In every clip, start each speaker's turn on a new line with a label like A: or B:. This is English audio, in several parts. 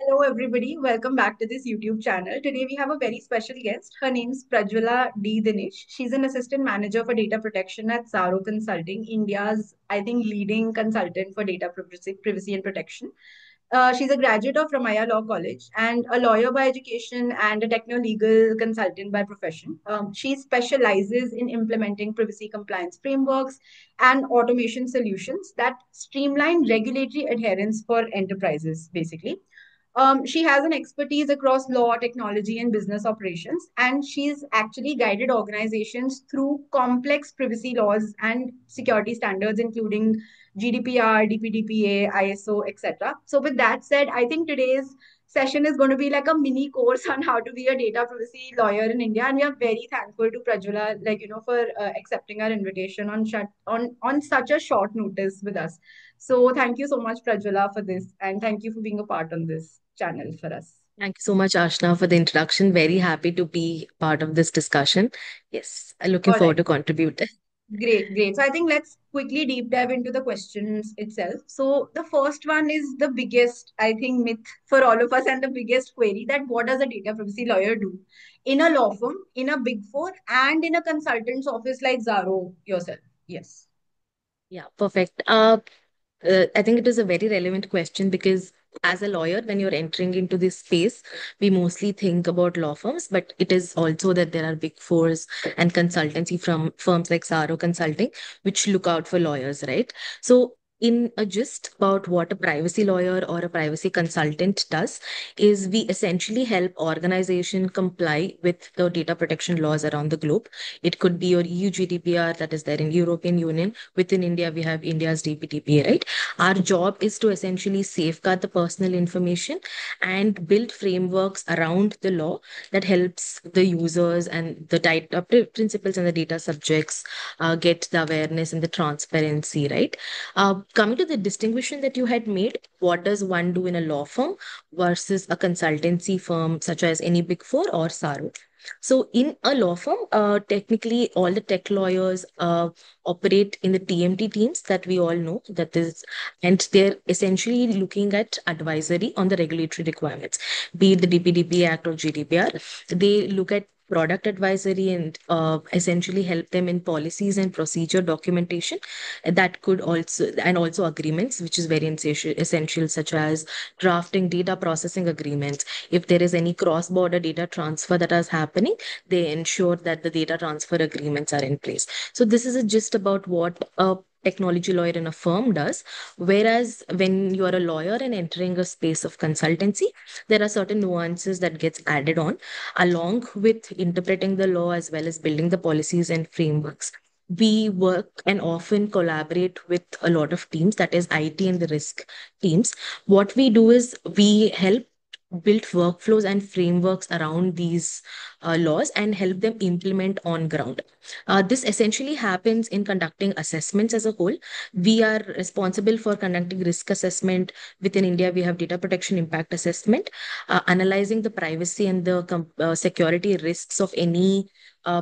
A: Hello, everybody. Welcome back to this YouTube channel. Today, we have a very special guest. Her name is Prajwala D. Dinesh. She's an assistant manager for data protection at Saro Consulting, India's, I think, leading consultant for data privacy and protection. She's a graduate of Ramaya Law College and a lawyer by education and a techno-legal consultant by profession. She specializes in implementing privacy compliance frameworks and automation solutions that streamline regulatory adherence for enterprises, basically. She has an expertise across law, technology, and business operations, and she's actually guided organizations through complex privacy laws and security standards, including GDPR, DPDPA, ISO, etc. So, with that said, I think today's session is going to be like a mini course on how to be a data privacy lawyer in India, and we are very thankful to Prajwala, for accepting our invitation on such a short notice with us. So thank you so much, Prajwala, for this, and thank you for being a part on this channel for us.
B: Thank you so much, Ashna, for the introduction. Very happy to be part of this discussion. Yes, I'm looking
A: All
B: forward
A: right,
B: to contribute.
A: great, great. So I think let's quickly deep dive into the questions itself. So the first one is the biggest, I think, myth for all of us and the biggest query that what does a data privacy lawyer do in a law firm, in a big four, and in a consultant's office like Zaro yourself? Yes.
B: Yeah, perfect. I think it is a very relevant question because as a lawyer, when you're entering into this space, we mostly think about law firms, but it is also that there are big fours and consultancy from firms like Saro Consulting, which look out for lawyers, right? So in a gist about what a privacy lawyer or a privacy consultant does is we essentially help organization comply with the data protection laws around the globe. It could be your EU GDPR that is there in European Union. Within India, we have India's DPTPA, right? Our job is to essentially safeguard the personal information and build frameworks around the law that helps the users and the data principles and the data subjects get the awareness and the transparency, right? Coming to the distinction that you had made, what does one do in a law firm versus a consultancy firm such as any Big Four or Saro? So in a law firm, technically all the tech lawyers operate in the TMT teams that we all know that is, and they're essentially looking at advisory on the regulatory requirements, be it the DPDP Act or GDPR. They look at product advisory and essentially help them in policies and procedure documentation. That could also, and also agreements, which is very essential, such as drafting data processing agreements. If there is any cross border data transfer that is happening, they ensure that the data transfer agreements are in place. So this is a gist about what a technology lawyer in a firm does. Whereas when you are a lawyer and entering a space of consultancy, there are certain nuances that gets added on along with interpreting the law as well as building the policies and frameworks. We work and often collaborate with a lot of teams, that is IT and the risk teams. What we do is we help build workflows and frameworks around these laws and help them implement on ground. This essentially happens in conducting assessments as a whole. We are responsible for conducting risk assessment. Within India, we have data protection impact assessment, analyzing the privacy and the security risks of any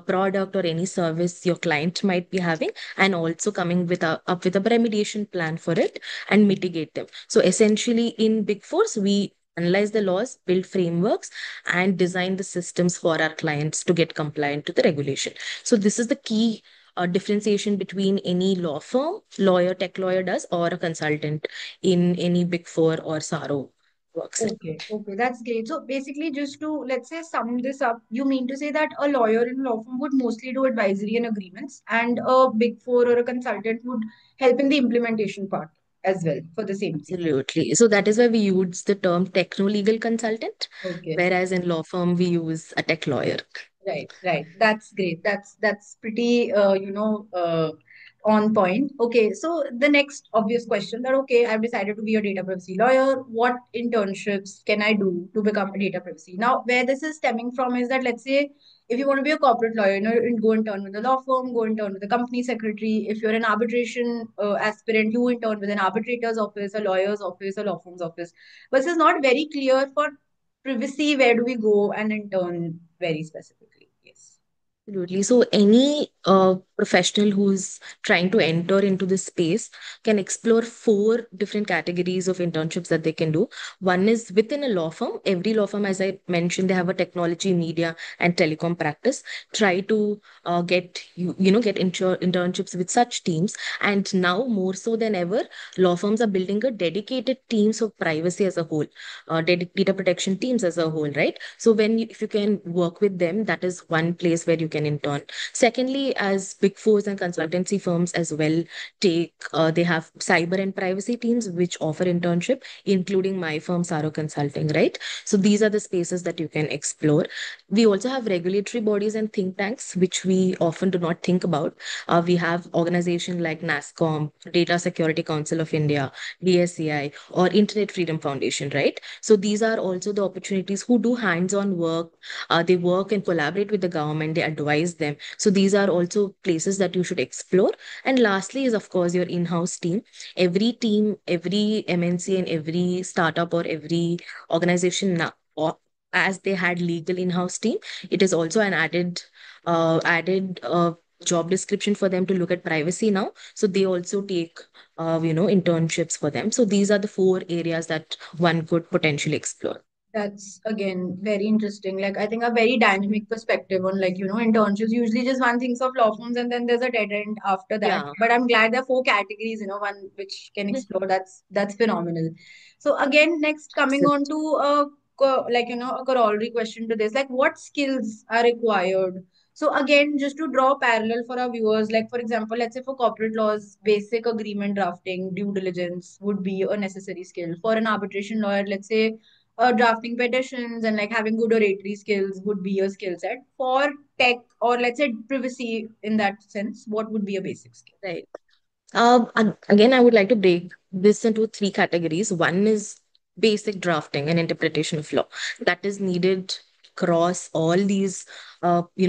B: product or any service your client might be having, and also coming with up with a remediation plan for it and mitigate them. So essentially, in Big Fours, we analyze the laws, build frameworks, and design the systems for our clients to get compliant to the regulation. So this is the key differentiation between any law firm, lawyer, tech lawyer does, or a consultant in any Big Four or Saro works.
A: Okay, okay, that's great. So basically, just to let's say sum this up, you mean to say that a lawyer in a law firm would mostly do advisory and agreements, and a big four or a consultant would help in the implementation part as well for the same thing.
B: Absolutely. So that is why we use the term techno-legal consultant,
A: Okay.
B: whereas in law firm we use a tech lawyer.
A: Right, right. That's great. That's pretty on point. Okay, so the next obvious question that okay, I've decided to be a data privacy lawyer. What internships can I do to become a data privacy? Now, where this is stemming from is that let's say if you want to be a corporate lawyer, you go intern with a law firm, go intern with a company secretary. If you're an arbitration aspirant, you intern with an arbitrator's office, a lawyer's office, a law firm's office. But this is not very clear for privacy. Where do we go and intern very specifically? Yes.
B: Absolutely. So any professional who's trying to enter into this space can explore four different categories of internships that they can do. One is within a law firm. Every law firm, as I mentioned, they have a technology, media, and telecom practice. Try to get get internships with such teams. And now more so than ever, law firms are building a dedicated teams of privacy as a whole, data protection teams as a whole, right? So if you can work with them, that is one place where you can intern. Secondly, as big fours and consultancy firms as well they have cyber and privacy teams which offer internship, including my firm Saro Consulting, right? So these are the spaces that you can explore. We also have regulatory bodies and think tanks which we often do not think about. We have organizations like NASCOM, Data Security Council of India, DSCI, or Internet Freedom Foundation, right? So these are also the opportunities who do hands-on work. They work and collaborate with the government. They advise them. So these are also places that you should explore. And lastly is of course your in-house team. Every team, every MNC, and every startup or every organization now, or as they had legal in-house team, it is also an added job description for them to look at privacy now. So they also take internships for them. So these are the four areas that one could potentially explore.
A: That's again very interesting. Like I think a very dynamic perspective on like, internships. Usually just one thinks of law firms and then there's a dead end after that.
B: Yeah.
A: But I'm glad there are four categories, one which can
B: Mhm.
A: explore. That's phenomenal. So again, next coming on
B: Absolutely.
A: to a corollary question to this, like what skills are required? So again, just to draw parallel for our viewers, like for example, let's say for corporate laws, basic agreement drafting, due diligence would be a necessary skill. For an arbitration lawyer, let's say drafting petitions and like having good oratory skills would be a skill set. For tech or let's say privacy in that sense, what would be a basic skill?
B: Right. Again, I would like to break this into three categories. One is basic drafting and interpretation of law that is needed across all these,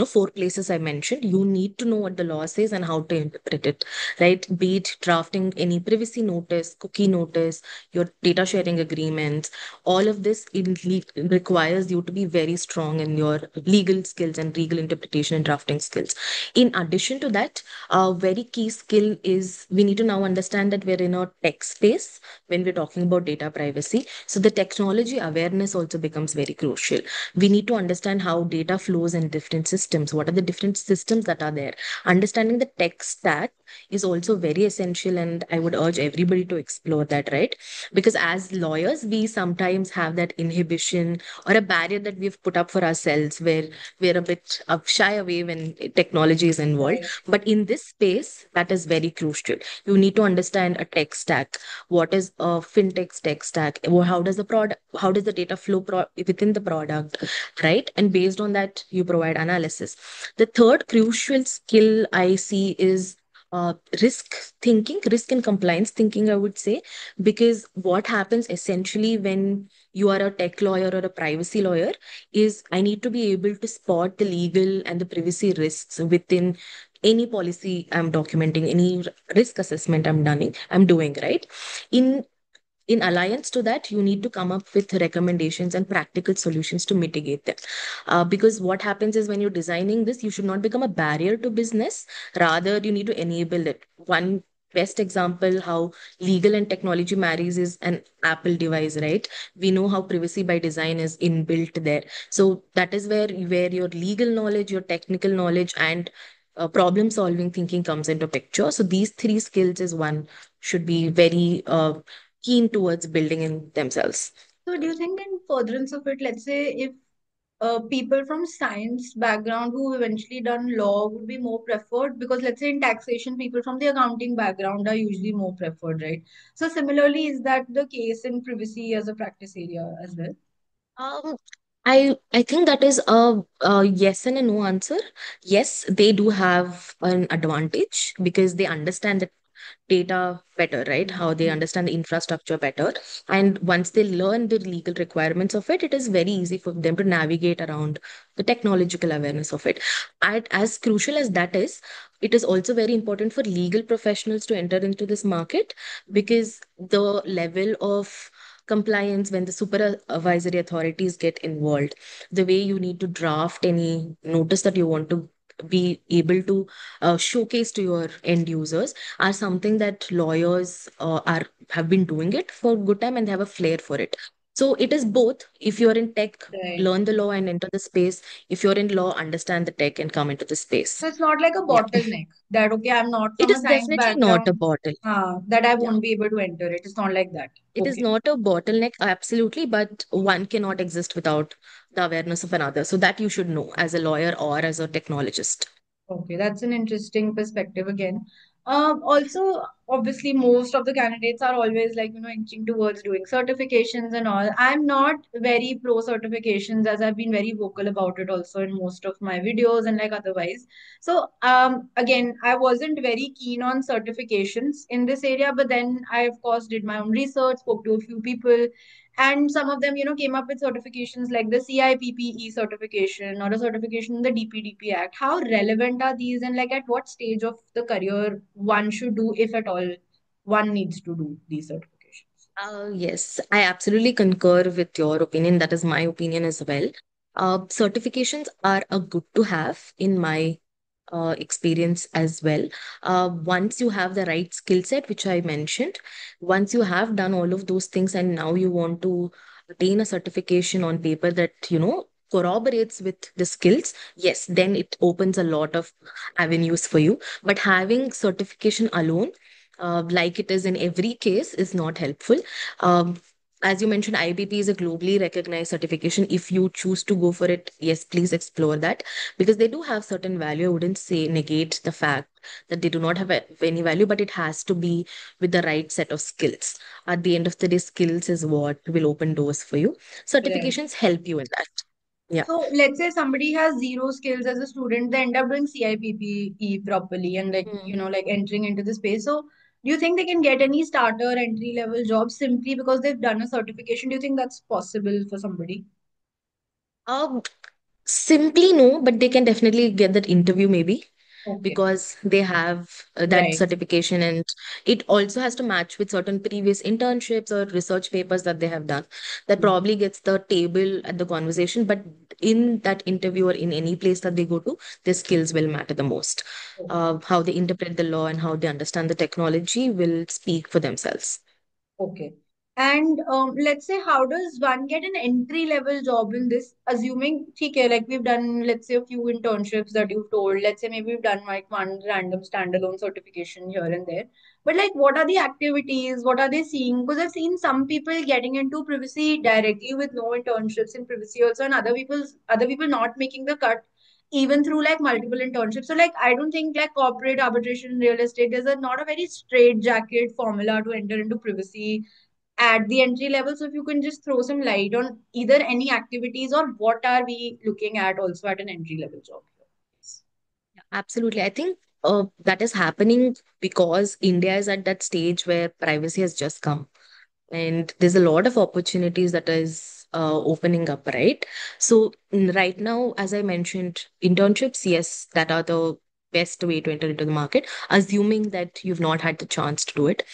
B: four places I mentioned. You need to know what the law says and how to interpret it, right? Be it drafting any privacy notice, cookie notice, your data sharing agreements, all of this requires you to be very strong in your legal skills and legal interpretation and drafting skills. In addition to that, a very key skill is we need to now understand that we're in a tech space when we're talking about data privacy. So the technology awareness also becomes very crucial. We need to understand how data flows in different systems. What are the different systems that are there? Understanding the tech stack is also very essential, and I would urge everybody to explore that, right? Because as lawyers, we sometimes have that inhibition or a barrier that we've put up for ourselves where we're a bit shy away when technology is involved.
A: Right.
B: But in this space, that is very crucial. You need to understand a tech stack. What is a fintech tech stack? Or how does the data flow within the product, right? And based on that, you provide analysis. The third crucial skill I see is risk thinking, risk and compliance thinking, I would say, because what happens essentially when you are a tech lawyer or a privacy lawyer is I need to be able to spot the legal and the privacy risks within any policy I'm documenting, any risk assessment I'm doing, right? In in alliance to that, you need to come up with recommendations and practical solutions to mitigate them. Because what happens is when you're designing this, you should not become a barrier to business. Rather, you need to enable it. One best example how legal and technology marries is an Apple device, right? We know how privacy by design is inbuilt there. So that is where your legal knowledge, your technical knowledge, and problem solving thinking comes into picture. So these three skills is one should be very keen towards building in themselves.
A: So do you think in furtherance of it, let's say if people from science background who eventually done law would be more preferred, because let's say in taxation people from the accounting background are usually more preferred, right? So similarly, is that the case in privacy as a practice area as well?
B: Um, I think that is a yes and a no answer. Yes, they do have an advantage because they understand the data better, right? How they understand the infrastructure better. And once they learn the legal requirements of it, it is very easy for them to navigate around the technological awareness of it. And as crucial as that is, it is also very important for legal professionals to enter into this market because the level of compliance when the supervisory authorities get involved, the way you need to draft any notice that you want to be able to showcase to your end users are something that lawyers are have been doing it for good time and they have a flair for it. So it is both. If you're in tech,
A: Right.
B: learn the law and enter the space. If you're in law, understand the tech and come into the space.
A: So it's not like a
B: Yeah.
A: bottleneck that, okay, I'm not
B: It
A: from a
B: is
A: science
B: definitely not a
A: background,
B: bottle.
A: that I
B: Yeah.
A: won't be able to enter it. It's not like that.
B: It is
A: Okay.
B: not a bottleneck, absolutely, but one cannot exist without the awareness of another. So that you should know as a lawyer or as a technologist.
A: Okay, that's an interesting perspective again. Also, obviously, most of the candidates are always like, inching towards doing certifications and all. I'm not very pro certifications, as I've been very vocal about it also in most of my videos and like otherwise. So, again, I wasn't very keen on certifications in this area, but then I, of course, did my own research, spoke to a few people, and some of them, came up with certifications like the CIPPE certification or a certification in the DPDP Act. How relevant are these, and like at what stage of the career one should do, if at all, one needs to do these certifications?
B: Yes, I absolutely concur with your opinion. That is my opinion as well. Certifications are a good to have in my experience as well. Once you have the right skill set, which I mentioned, once you have done all of those things and now you want to attain a certification on paper that, corroborates with the skills, yes, then it opens a lot of avenues for you. But having certification alone, like it is in every case, is not helpful. Um, as you mentioned, IBP is a globally recognized certification. If you choose to go for it, yes, please explore that because they do have certain value. I wouldn't say negate the fact that they do not have any value, but it has to be with the right set of skills. At the end of the day, skills is what will open doors for you.
A: Right.
B: Certifications help you in that. Yeah.
A: So let's say somebody has zero skills as a student, they end up doing CIPPE properly and like,
B: Mhm.
A: like entering into the space. So do you think they can get any starter entry level job simply because they've done a certification? Do you think that's possible for somebody?
B: Um, Simply no, but they can definitely get that interview maybe
A: Okay.
B: because they have that
A: Right.
B: certification and it also has to match with certain previous internships or research papers that they have done that
A: Hmm.
B: probably gets the table at the conversation, but in that interview or in any place that they go to, their skills will matter the most.
A: Okay.
B: How they interpret the law and how they understand the technology will speak for themselves.
A: Okay. And let's say, how does one get an entry level job in this? Assuming, okay, like we've done, let's say, a few internships that you've told. Let's say maybe we've done like one random standalone certification here and there. But like, what are the activities? What are they seeing? Because I've seen some people getting into privacy directly with no internships in privacy also, and other people not making the cut even through like multiple internships. So like I don't think like corporate arbitration real estate, there's not a very straight jacket formula to enter into privacy at the entry level. So if you can just throw some light on either any activities or what are we looking at also at an entry level job here.
B: Absolutely. I think that is happening because India is at that stage where privacy has just come and there's a lot of opportunities that is opening up, right? So right now, as I mentioned, internships, yes, that are the best way to enter into the market, assuming that you've not had the chance to do it.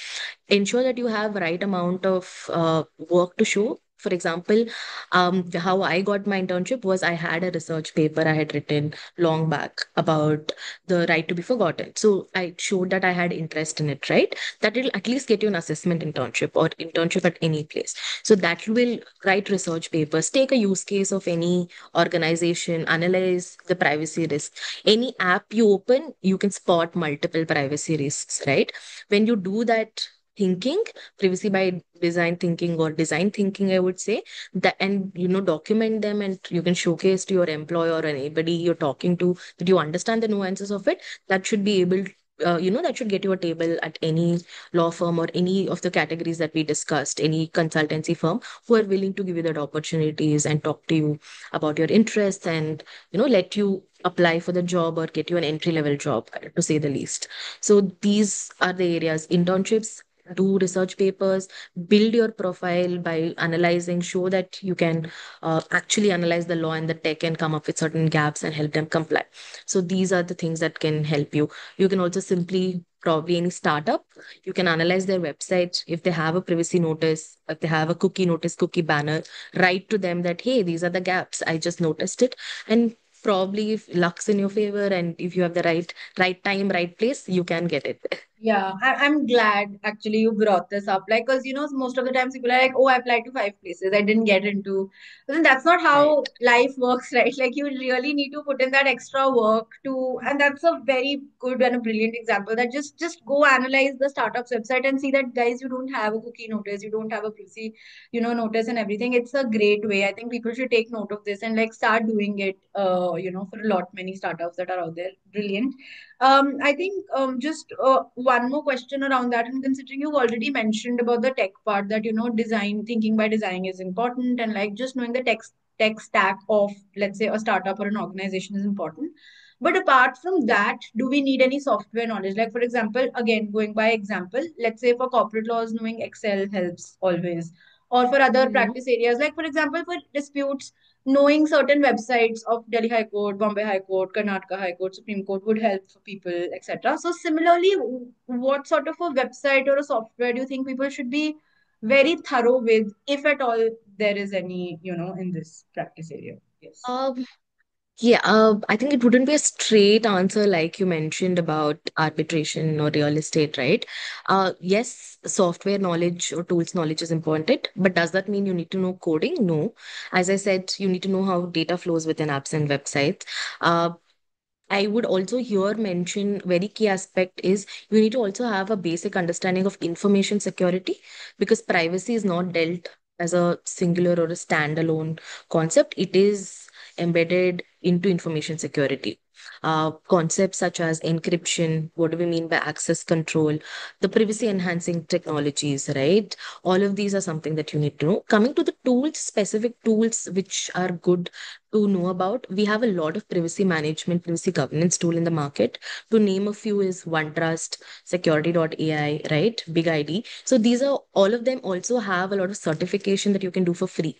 B: Ensure that you have right amount of work to show. For example, how I got my internship was I had a research paper I had written long back about the right to be forgotten. So I showed that I had interest in it, right? That will at least get you an assessment internship or internship at any place. So that will write research papers, take a use case of any organization, analyze the privacy risk. Any app you open, you can spot multiple privacy risks, right? When you do that thinking, privacy by design thinking or design thinking, I would say that, and document them and you can showcase to your employer or anybody you're talking to that you understand the nuances of it. That should be able that should get you a table at any law firm or any of the categories that we discussed, any consultancy firm who are willing to give you that opportunities and talk to you about your interests and let you apply for the job or get you an entry level job, to say the least. So these are the areas: internships, do research papers, build your profile by analyzing, show that you can actually analyze the law and the tech and come up with certain gaps and help them comply. So these are the things that can help you. You can also simply, probably any startup, you can analyze their website. If they have a privacy notice, if they have a cookie notice, cookie banner, write to them that, hey, these are the gaps. I just noticed it. And probably if luck's in your favor and if you have the right time, right place, you can get it.
A: Yeah, I'm glad actually you brought this up. Like, because most of the times people are like, oh, I applied to five places, I didn't get into. But then that's not
B: Right.
A: how life works, right? Like, you really need to put in that extra work to, and that's a very good and a brilliant example that just go analyze the startup's website and see that, guys, you don't have a cookie notice, you don't have a privacy, notice and everything. It's a great way. I think people should take note of this and like start doing it, for a lot many startups that are out there. Brilliant. I think just one more question around that, and considering you've already mentioned about the tech part that design thinking by design is important, and like just knowing the tech stack of, let's say, a startup or an organization is important. But apart from that, do we need any software knowledge? Like, for example, again going by example, let's say for corporate laws, knowing Excel helps always, or for other
B: Mhm.
A: practice areas, like for example for disputes, knowing certain websites of Delhi High Court, Bombay High Court, Karnataka High Court, Supreme Court would help for people, etc. So similarly, what sort of a website or a software do you think people should be very thorough with, if at all there is any, in this practice area? Yes.
B: Um, Yeah, I think it wouldn't be a straight answer like you mentioned about arbitration or real estate, right? Yes, software knowledge or tools knowledge is important, but does that mean you need to know coding? No. As I said, you need to know how data flows within apps and websites. Uh, I would also here mention very key aspect is you need to also have a basic understanding of information security because privacy is not dealt as a singular or a standalone concept. It is embedded into information security. Concepts such as encryption, what do we mean by access control, the privacy enhancing technologies, right? All of these are something that you need to know. Coming to the tools, specific tools which are good to know about. We have a lot of privacy management, privacy governance tool in the market. To name a few is OneTrust, Security.ai, right? Big ID. So these are all of them also have a lot of certification that you can do for free.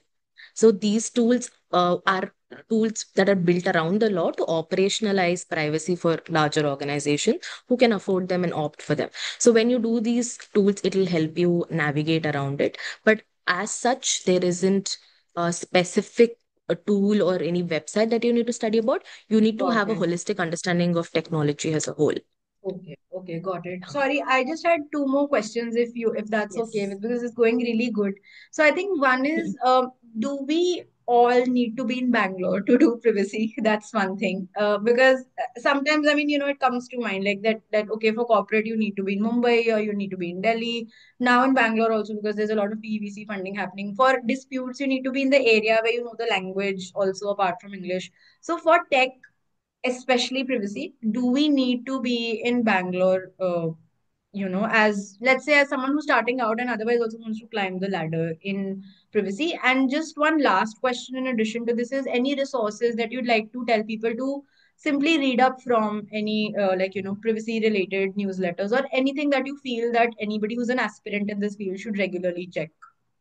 B: So these tools are tools that are built around the law to operationalize privacy for larger organizations who can afford them and opt for them. So when you do these tools, it will help you navigate around it. But as such, there isn't a specific tool or any website that you need to study about. You need to
A: Got
B: have a
A: it.
B: holistic understanding of technology as a whole.
A: Okay, okay, got it. Sorry, I just had two more questions if that's okay
B: Yes.
A: with, because it's going really good. So I think one is, do we all need to be in Bangalore to do privacy? That's one thing. Because sometimes, I mean, it comes to mind like that okay, for corporate you need to be in Mumbai or you need to be in Delhi. Now in Bangalore also, because there's a lot of PVC funding happening. For disputes, you need to be in the area where you know the language also apart from English. So for tech, especially privacy, do we need to be in Bangalore, as let's say as someone who's starting out and otherwise also wants to climb the ladder in privacy? And just one last question in addition to this is, any resources that you'd like to tell people to simply read up from, any privacy related newsletters or anything that you feel that anybody who's an aspirant in this field should regularly check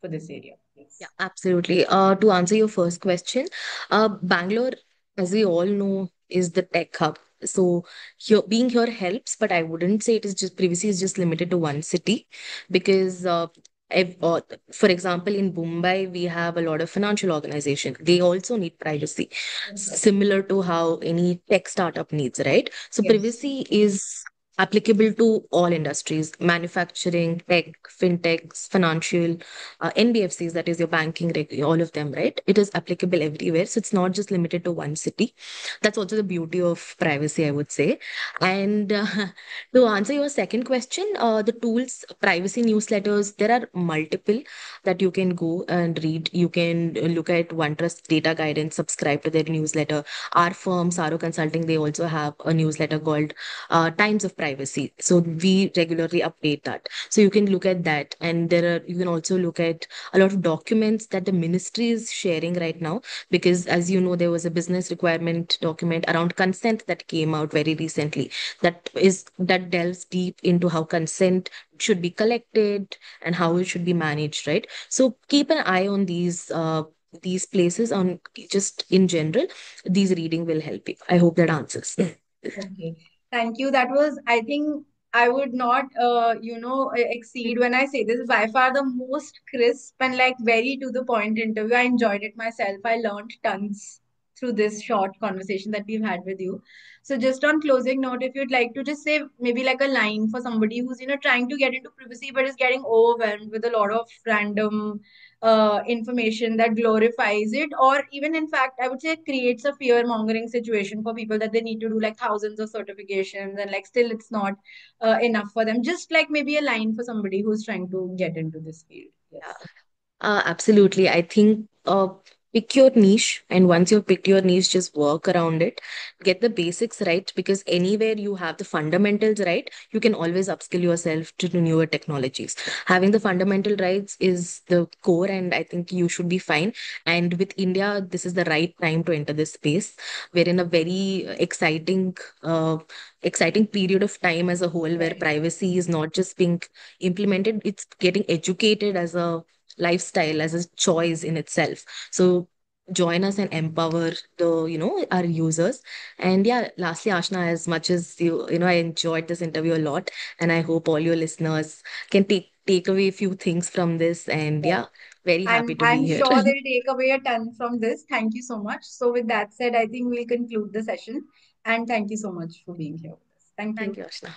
A: for this area?
B: Yeah,
A: Yes.
B: absolutely. To answer your first question, Bangalore, as we all know, is the tech hub. So here, being here helps, but I wouldn't say it is just privacy is just limited to one city because, for example, in Mumbai, we have a lot of financial organization. They also need privacy, similar to how any tech startup needs, right? So
A: Yes.
B: privacy is applicable to all industries, manufacturing, tech, fintechs, financial NBFCs, that is your banking, all of them, right? It is applicable everywhere. So it's not just limited to one city. That's also the beauty of privacy, I would say. And to answer your second question, the tools, privacy newsletters, there are multiple that you can go and read. You can look at OneTrust Data Guidance, subscribe to their newsletter. Our firm, Saro Consulting, they also have a newsletter called Times of Privacy. So we regularly update that. So you can look at that. And you can also look at a lot of documents that the ministry is sharing right now, because as you know, there was a business requirement document around consent that came out very recently that delves deep into how consent should be collected and how it should be managed, right? So keep an eye on these places on just in general. These reading will help you. I hope that answers.
A: Okay, thank you. That was, I think, I would not, exceed when I say this. By far the most crisp and like very to the point interview. I enjoyed it myself. I learned tons through this short conversation that we've had with you. So just on closing note, if you'd like to just say maybe like a line for somebody who's, trying to get into privacy but is getting overwhelmed with a lot of random information that glorifies it, or even in fact, I would say it creates a fear mongering situation for people that they need to do like thousands of certifications and like still it's not enough for them. Just like maybe a line for somebody who's trying to get into this field. Yes.
B: Absolutely. I think pick your niche, and once you've picked your niche, just work around it. Get the basics right, because anywhere you have the fundamentals right, you can always upskill yourself to the newer technologies. Having the fundamental rights is the core, and I think you should be fine. And with India, this is the right time to enter this space. We're in a very exciting period of time as a whole, where
A: Right.
B: privacy is not just being implemented; it's getting educated as a lifestyle, as a choice in itself. So join us and empower the our users. And yeah, lastly, Ashna, as much as I enjoyed this interview a lot, and I hope all your listeners can take away a few things from this. And
A: Right.
B: yeah, very happy to
A: I'm
B: be here.
A: sure they'll take away a ton from this. Thank you so much. So with that said, I think we'll conclude the session. And thank you so much for being here with us. Thank
B: Thank
A: you.
B: you, Ashna.